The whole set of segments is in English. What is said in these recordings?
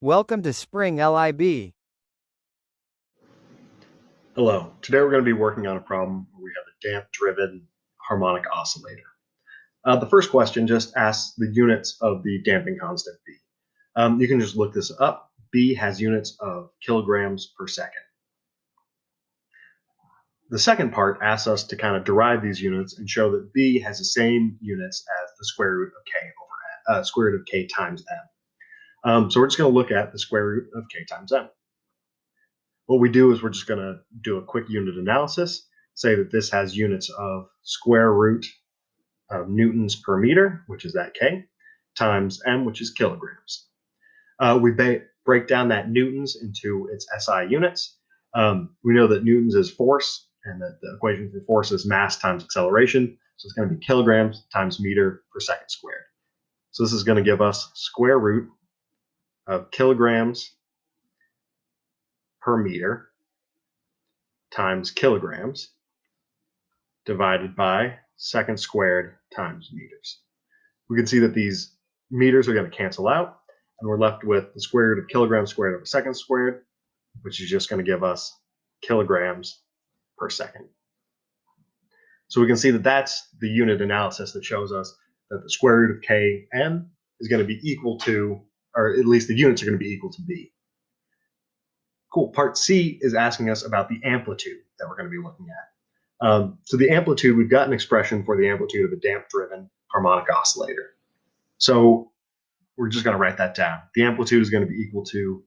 Welcome to Spring LIB. Hello. Today we're going to be working on a problem where we have a damp-driven harmonic oscillator. The first question just asks the units of the damping constant B. You can just look this up. B has units of kilograms per second. The second part asks us to kind of derive these units and show that B has the same units as the square root of K over square root of K times M. So we're just going to look at the square root of K times M. What we do is we're just going to do a quick unit analysis, say that this has units of square root of newtons per meter, which is that K, times M, which is kilograms. We break down that newtons into its SI units. We know that newtons is force, and that the equation for force is mass times acceleration. So it's going to be kilograms times meter per second squared. So this is going to give us square root of kilograms per meter times kilograms divided by second squared times meters. We can see that these meters are going to cancel out, and we're left with the square root of kilograms squared over second squared, which is just going to give us kilograms per second. So we can see that that's the unit analysis that shows us that the square root of Km is going to be equal to, or at least the units are going to be equal to B. Cool. Part C is asking us about the amplitude that we're going to be looking at. So the amplitude, we've got an expression for the amplitude of a damp-driven harmonic oscillator. So we're just going to write that down. The amplitude is going to be equal to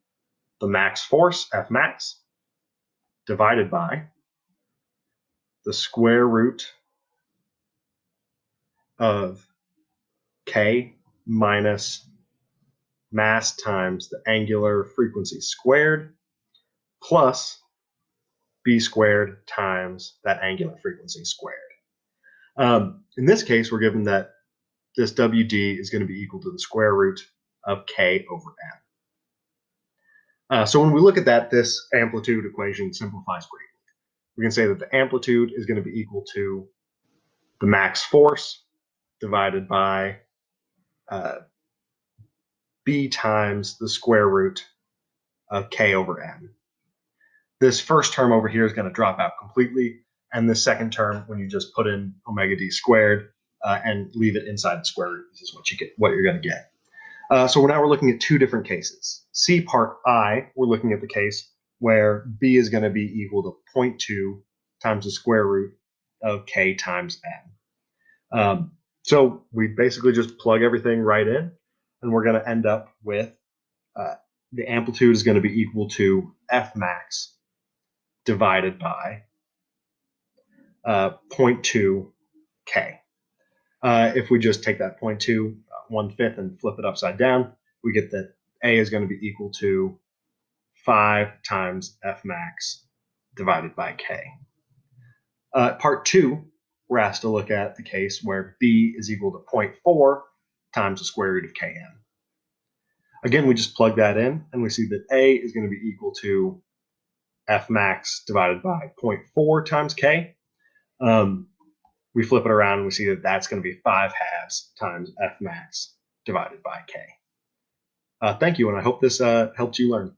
the max force, F max, divided by the square root of K minus mass times the angular frequency squared plus B squared times that angular frequency squared. In this case, we're given that this WD is going to be equal to the square root of K over M. So when we look at that, this amplitude equation simplifies greatly. We can say that the amplitude is going to be equal to the max force divided by B times the square root of K over M. This first term over here is going to drop out completely, and the second term, when you just put in omega d squared and leave it inside the square root, this is what you're going to get. So now we're looking at two different cases. C part I, we're looking at the case where B is going to be equal to 0.2 times the square root of K times M. So we basically just plug everything right in, and we're going to end up with the amplitude is going to be equal to F max divided by 0.2 K. If we just take that 0.2 1/5 and flip it upside down, we get that A is going to be equal to 5 times F max divided by K. Part 2, we're asked to look at the case where B is equal to 0.4 times the square root of Km. Again, we just plug that in, and we see that A is going to be equal to F max divided by 0.4 times K. We flip it around and we see that that's going to be 5 halves times F max divided by K. Thank you, and I hope this helped you learn.